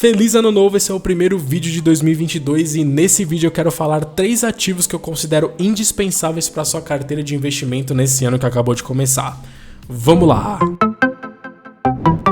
Feliz ano novo, esse é o primeiro vídeo de 2022 e nesse vídeo eu quero falar 3 ativos que eu considero indispensáveis para sua carteira de investimento nesse ano que acabou de começar. Vamos lá!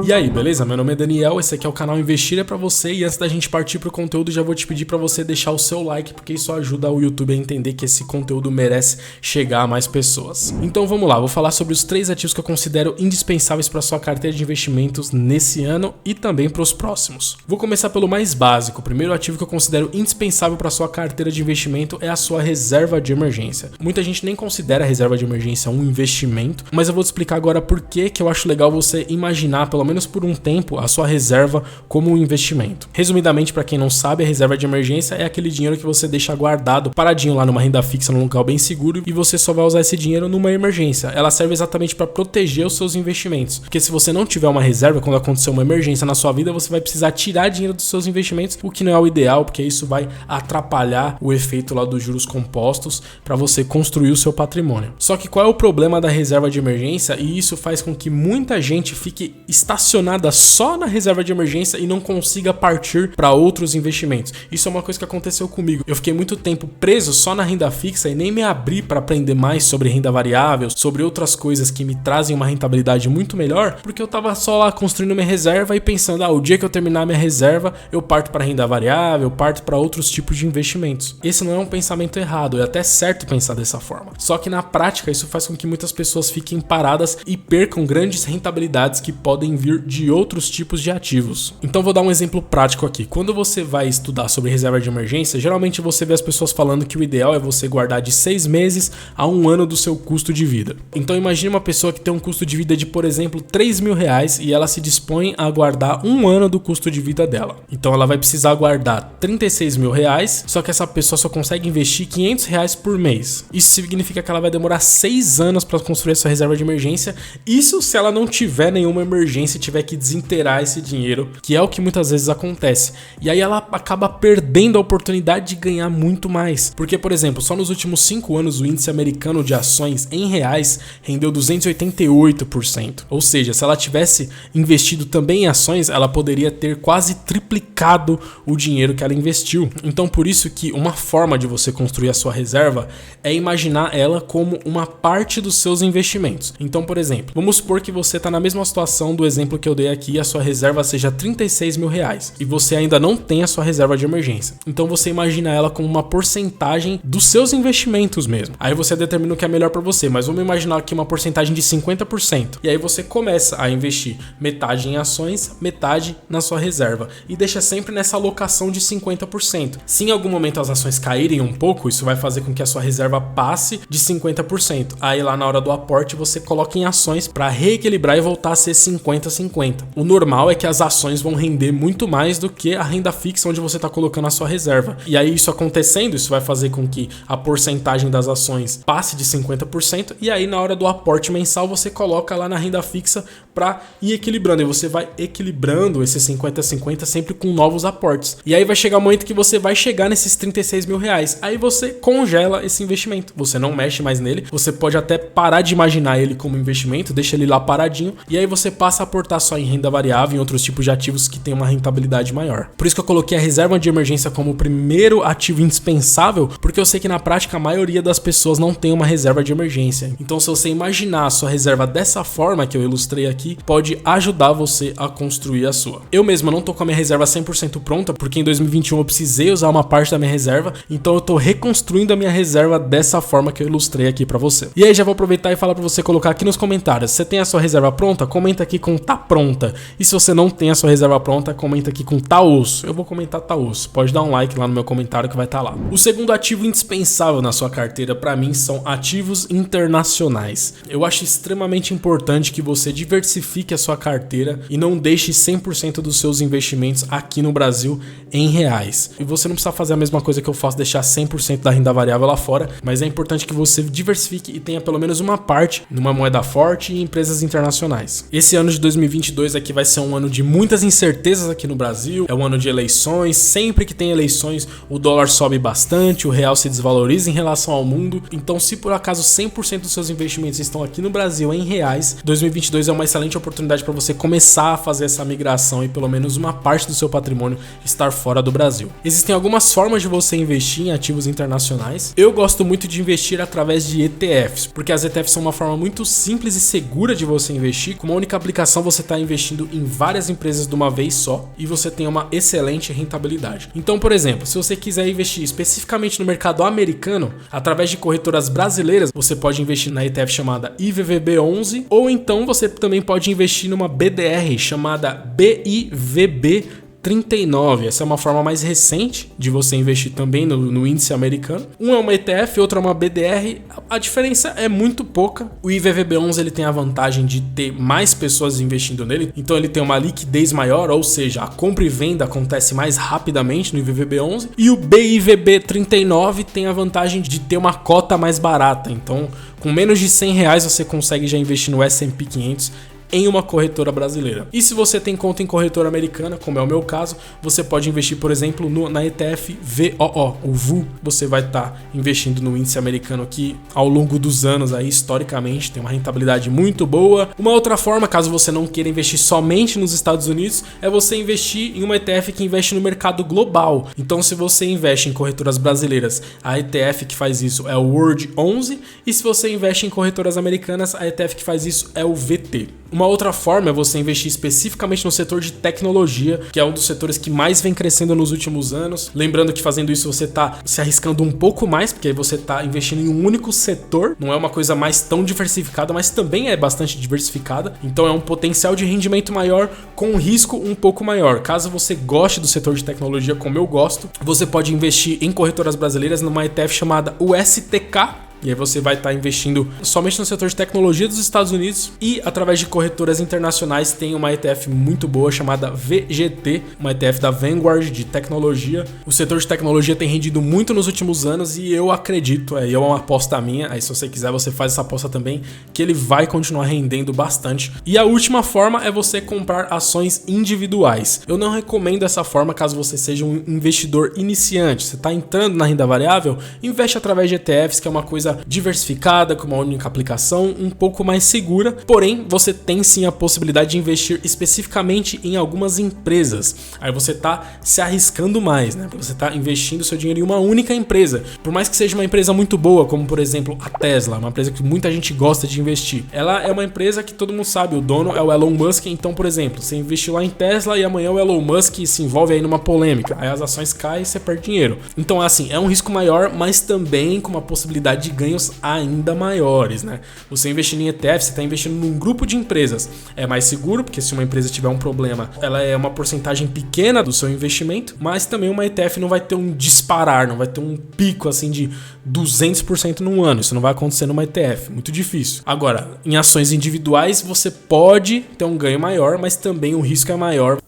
E aí, beleza? Meu nome é Daniel, esse aqui é o canal Investir é pra você e antes da gente partir pro conteúdo já vou te pedir pra você deixar o seu like porque isso ajuda o YouTube a entender que esse conteúdo merece chegar a mais pessoas. Então vamos lá, vou falar sobre os 3 ativos que eu considero indispensáveis para sua carteira de investimentos nesse ano e também para os próximos. Vou começar pelo mais básico. O primeiro ativo que eu considero indispensável para sua carteira de investimento é a sua reserva de emergência. Muita gente nem considera a reserva de emergência um investimento, mas eu vou te explicar agora por que eu acho legal você imaginar, pelo menos por um tempo, a sua reserva como um investimento. Resumidamente, para quem não sabe, a reserva de emergência é aquele dinheiro que você deixa guardado, paradinho lá numa renda fixa, num local bem seguro, e você só vai usar esse dinheiro numa emergência. Ela serve exatamente para proteger os seus investimentos, porque se você não tiver uma reserva, quando acontecer uma emergência na sua vida, você vai precisar tirar dinheiro dos seus investimentos, o que não é o ideal, porque isso vai atrapalhar o efeito lá dos juros compostos para você construir o seu patrimônio. Só que qual é o problema da reserva de emergência? E isso faz com que muita gente fique estacionada só na reserva de emergência e não consiga partir para outros investimentos. Isso é uma coisa que aconteceu comigo. Eu fiquei muito tempo preso só na renda fixa e nem me abri para aprender mais sobre renda variável, sobre outras coisas que me trazem uma rentabilidade muito melhor, porque eu tava só lá construindo minha reserva e pensando, o dia que eu terminar minha reserva, eu parto para renda variável, eu parto para outros tipos de investimentos. Esse não é um pensamento errado, é até certo pensar dessa forma. Só que na prática isso faz com que muitas pessoas fiquem paradas e percam grandes rentabilidades que podem vir de outros tipos de ativos. Então vou dar um exemplo prático aqui. Quando você vai estudar sobre reserva de emergência, geralmente você vê as pessoas falando que o ideal é você guardar de 6 meses a 1 ano do seu custo de vida. Então imagine uma pessoa que tem um custo de vida de, por exemplo, R$3.000 e ela se dispõe a guardar 1 ano do custo de vida dela. Então ela vai precisar guardar R$36.000, só que essa pessoa só consegue investir R$500 por mês. Isso significa que ela vai demorar 6 anos para construir a sua reserva de emergência. Isso se ela não tiver nenhuma emergência e tiver que desinteirar esse dinheiro, que é o que muitas vezes acontece. E aí ela acaba perdendo a oportunidade de ganhar muito mais. Porque, por exemplo, só nos últimos 5 anos o índice americano de ações em reais rendeu 288%. Ou seja, se ela tivesse investido também em ações, ela poderia ter quase triplicado o dinheiro que ela investiu. Então, por isso que uma forma de você construir a sua reserva é imaginar ela como uma parte dos seus investimentos. Então, por exemplo, vamos supor que você está na mesma situação do exemplo que eu dei aqui, a sua reserva seja R$36.000 e você ainda não tem a sua reserva de emergência. Então você imagina ela como uma porcentagem dos seus investimentos mesmo. Aí você determina o que é melhor para você, mas vamos imaginar aqui uma porcentagem de 50%. E aí você começa a investir metade em ações, metade na sua reserva e deixa sempre nessa alocação de 50%. Se em algum momento as ações caírem um pouco, isso vai fazer com que a sua reserva passe de 50%. Aí lá na hora do aporte você coloca em ações para reequilibrar e voltar a ser 50-50. O normal é que as ações vão render muito mais do que a renda fixa onde você está colocando a sua reserva. E aí isso acontecendo, isso vai fazer com que a porcentagem das ações passe de 50% e aí na hora do aporte mensal você coloca lá na renda fixa para ir equilibrando. E você vai equilibrando esses 50-50 sempre com novos aportes. E aí vai chegar o momento que você vai chegar nesses R$36.000. Aí você congela esse investimento. Você não mexe mais nele. Você pode até parar de imaginar ele como investimento, deixa ele lá paradinho. E aí você passa a aportar só em renda variável e em outros tipos de ativos que tem uma rentabilidade maior. Por isso que eu coloquei a reserva de emergência como o primeiro ativo indispensável, porque eu sei que na prática a maioria das pessoas não tem uma reserva de emergência. Então se você imaginar a sua reserva dessa forma que eu ilustrei aqui, pode ajudar você a construir a sua. Eu mesmo não tô com a minha reserva 100% pronta, porque em 2021 eu precisei usar uma parte da minha reserva, então eu tô reconstruindo a minha reserva dessa forma que eu ilustrei aqui pra você. E aí já vou aproveitar e falar pra você colocar aqui nos comentários, você tem a sua reserva pronta? Comenta aqui com tá pronta. E se você não tem a sua reserva pronta, comenta aqui com tá osso. Eu vou comentar tá osso. Pode dar um like lá no meu comentário que vai estar lá. O segundo ativo indispensável na sua carteira pra mim são ativos internacionais. Eu acho extremamente importante que você diversifique a sua carteira e não deixe 100% dos seus investimentos aqui no Brasil em reais. E você não precisa fazer a mesma coisa que eu faço, deixar 100% da renda variável lá fora, mas é importante que você diversifique e tenha pelo menos uma parte numa moeda forte e em empresas internacionais. Esse ano de 2020 2022 aqui vai ser um ano de muitas incertezas aqui no Brasil, é um ano de eleições, sempre que tem eleições o dólar sobe bastante, o real se desvaloriza em relação ao mundo, então se por acaso 100% dos seus investimentos estão aqui no Brasil em reais, 2022 é uma excelente oportunidade para você começar a fazer essa migração e pelo menos uma parte do seu patrimônio estar fora do Brasil. Existem algumas formas de você investir em ativos internacionais. Eu gosto muito de investir através de ETFs, porque as ETFs são uma forma muito simples e segura de você investir. Com uma única aplicação você está investindo em várias empresas de uma vez só e você tem uma excelente rentabilidade. Então, por exemplo, se você quiser investir especificamente no mercado americano, através de corretoras brasileiras, você pode investir na ETF chamada IVVB11 ou então você também pode investir numa BDR chamada BIVB39. Essa é uma forma mais recente de você investir também no índice americano. Um é uma ETF, outro é uma BDR. A diferença é muito pouca. O IVVB11 ele tem a vantagem de ter mais pessoas investindo nele, então ele tem uma liquidez maior, ou seja, a compra e venda acontece mais rapidamente no IVVB11. E o BIVB39 tem a vantagem de ter uma cota mais barata, então com menos de R$100 você consegue já investir no S&P 500 em uma corretora brasileira. E se você tem conta em corretora americana, como é o meu caso, você pode investir, por exemplo, na ETF VOO, o VU. Você vai estar investindo no índice americano que ao longo dos anos, aí, historicamente, tem uma rentabilidade muito boa. Uma outra forma, caso você não queira investir somente nos Estados Unidos, é você investir em uma ETF que investe no mercado global. Então, se você investe em corretoras brasileiras, a ETF que faz isso é o World 11, e se você investe em corretoras americanas, a ETF que faz isso é o VT. Uma outra forma é você investir especificamente no setor de tecnologia, que é um dos setores que mais vem crescendo nos últimos anos. Lembrando que fazendo isso você está se arriscando um pouco mais, porque aí você está investindo em um único setor, não é uma coisa mais tão diversificada, mas também é bastante diversificada. Então é um potencial de rendimento maior com um risco um pouco maior. Caso você goste do setor de tecnologia como eu gosto, você pode investir em corretoras brasileiras numa ETF chamada USTK. E aí você vai estar investindo somente no setor de tecnologia dos Estados Unidos e através de corretoras internacionais tem uma ETF muito boa chamada VGT, uma ETF da Vanguard de tecnologia. O setor de tecnologia tem rendido muito nos últimos anos e eu acredito, é uma aposta minha, aí se você quiser você faz essa aposta também, que ele vai continuar rendendo bastante. E a última forma é você comprar ações individuais. Eu não recomendo essa forma caso você seja um investidor iniciante. Você está entrando na renda variável, investe através de ETFs, que é uma coisa diversificada, com uma única aplicação, um pouco mais segura, porém você tem sim a possibilidade de investir especificamente em algumas empresas. Aí você está se arriscando mais, né? Você está investindo seu dinheiro em uma única empresa. Por mais que seja uma empresa muito boa, como por exemplo a Tesla, uma empresa que muita gente gosta de investir. Ela é uma empresa que todo mundo sabe, o dono é o Elon Musk, então por exemplo, você investiu lá em Tesla e amanhã o Elon Musk se envolve aí numa polêmica, aí as ações caem e você perde dinheiro. Então assim, é um risco maior, mas também com uma possibilidade de ganhos ainda maiores, né? Você investindo em ETF, você está investindo num grupo de empresas. É mais seguro, porque se uma empresa tiver um problema, ela é uma porcentagem pequena do seu investimento, mas também uma ETF não vai ter um disparar, não vai ter um pico assim de 200% num ano. Isso não vai acontecer numa ETF, muito difícil. Agora, em ações individuais, você pode ter um ganho maior, mas também o risco é maior.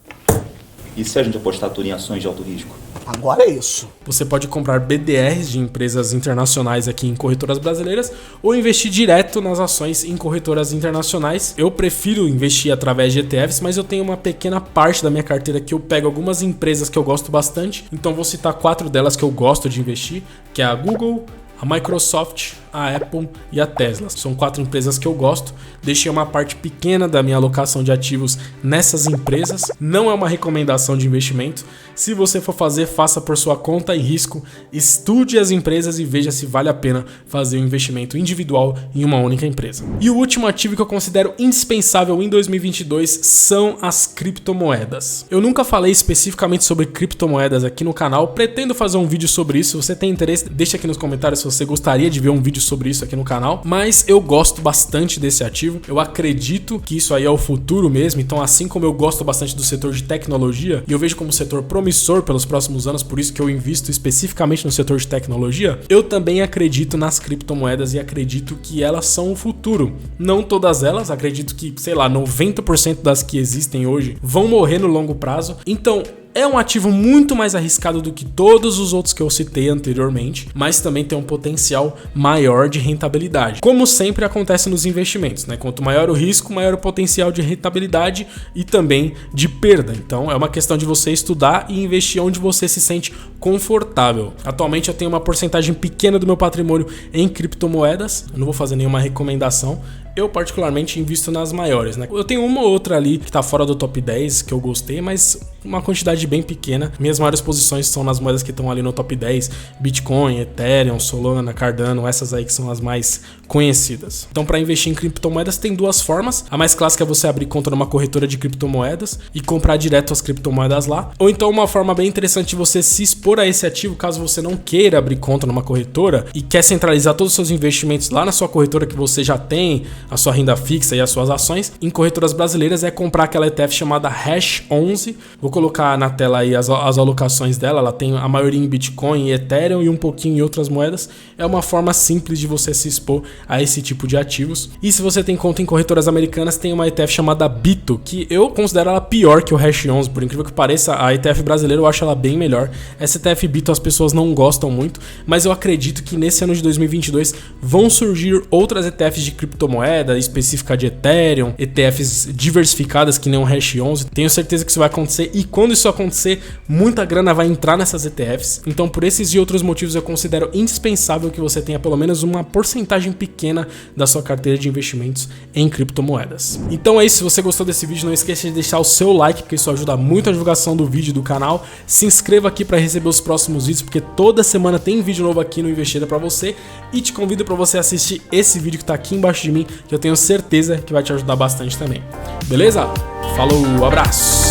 E se a gente apostar tudo em ações de alto risco? Agora é isso. Você pode comprar BDRs de empresas internacionais aqui em corretoras brasileiras ou investir direto nas ações em corretoras internacionais. Eu prefiro investir através de ETFs, mas eu tenho uma pequena parte da minha carteira que eu pego algumas empresas que eu gosto bastante. Então vou citar 4 delas que eu gosto de investir, que é a Google, a Microsoft, a Apple e a Tesla. São 4 empresas que eu gosto. Deixei uma parte pequena da minha alocação de ativos nessas empresas. Não é uma recomendação de investimento. Se você for fazer, faça por sua conta e risco. Estude as empresas e veja se vale a pena fazer um investimento individual em uma única empresa. E o último ativo que eu considero indispensável em 2022 são as criptomoedas. Eu nunca falei especificamente sobre criptomoedas aqui no canal. Pretendo fazer um vídeo sobre isso. Se você tem interesse, deixa aqui nos comentários se você gostaria de ver um vídeo sobre isso aqui no canal, mas eu gosto bastante desse ativo, eu acredito que isso aí é o futuro mesmo, então assim como eu gosto bastante do setor de tecnologia, e eu vejo como um setor promissor pelos próximos anos, por isso que eu invisto especificamente no setor de tecnologia, eu também acredito nas criptomoedas e acredito que elas são o futuro. Não todas elas, acredito que, sei lá, 90% das que existem hoje vão morrer no longo prazo, então É um ativo muito mais arriscado do que todos os outros que eu citei anteriormente, mas também tem um potencial maior de rentabilidade. Como sempre acontece nos investimentos, né? Quanto maior o risco, maior o potencial de rentabilidade e também de perda. Então é uma questão de você estudar e investir onde você se sente confortável. Atualmente eu tenho uma porcentagem pequena do meu patrimônio em criptomoedas. Eu não vou fazer nenhuma recomendação. Eu particularmente invisto nas maiores, né? Eu tenho uma ou outra ali que tá fora do top 10 que eu gostei, mas uma quantidade bem pequena. Minhas maiores posições são nas moedas que estão ali no top 10, Bitcoin, Ethereum, Solana, Cardano, essas aí que são as mais conhecidas. Então, para investir em criptomoedas tem duas formas. A mais clássica é você abrir conta numa corretora de criptomoedas e comprar direto as criptomoedas lá. Ou então uma forma bem interessante de você se expor a esse ativo, caso você não queira abrir conta numa corretora e quer centralizar todos os seus investimentos lá na sua corretora que você já tem, a sua renda fixa e as suas ações, em corretoras brasileiras é comprar aquela ETF chamada Hash 11. Vou colocar na tela aí as alocações dela. Ela tem a maioria em Bitcoin e Ethereum e um pouquinho em outras moedas. É uma forma simples de você se expor a esse tipo de ativos. E se você tem conta em corretoras americanas, tem uma ETF chamada Bito, que eu considero ela pior que o Hash 11, por incrível que pareça. A ETF brasileira eu acho ela bem melhor. Essa ETF Bito as pessoas não gostam muito, mas eu acredito que nesse ano de 2022 vão surgir outras ETFs de criptomoedas específica de Ethereum, ETFs diversificadas que nem o Hash 11. Tenho certeza que isso vai acontecer e quando isso acontecer, muita grana vai entrar nessas ETFs. Então, por esses e outros motivos, eu considero indispensável que você tenha pelo menos uma porcentagem pequena da sua carteira de investimentos em criptomoedas. Então é isso, se você gostou desse vídeo, não esqueça de deixar o seu like, porque isso ajuda muito a divulgação do vídeo do canal. Se inscreva aqui para receber os próximos vídeos, porque toda semana tem vídeo novo aqui no Investida para você. E te convido para você assistir esse vídeo que está aqui embaixo de mim, que eu tenho certeza que vai te ajudar bastante também. Beleza? Falou, abraço!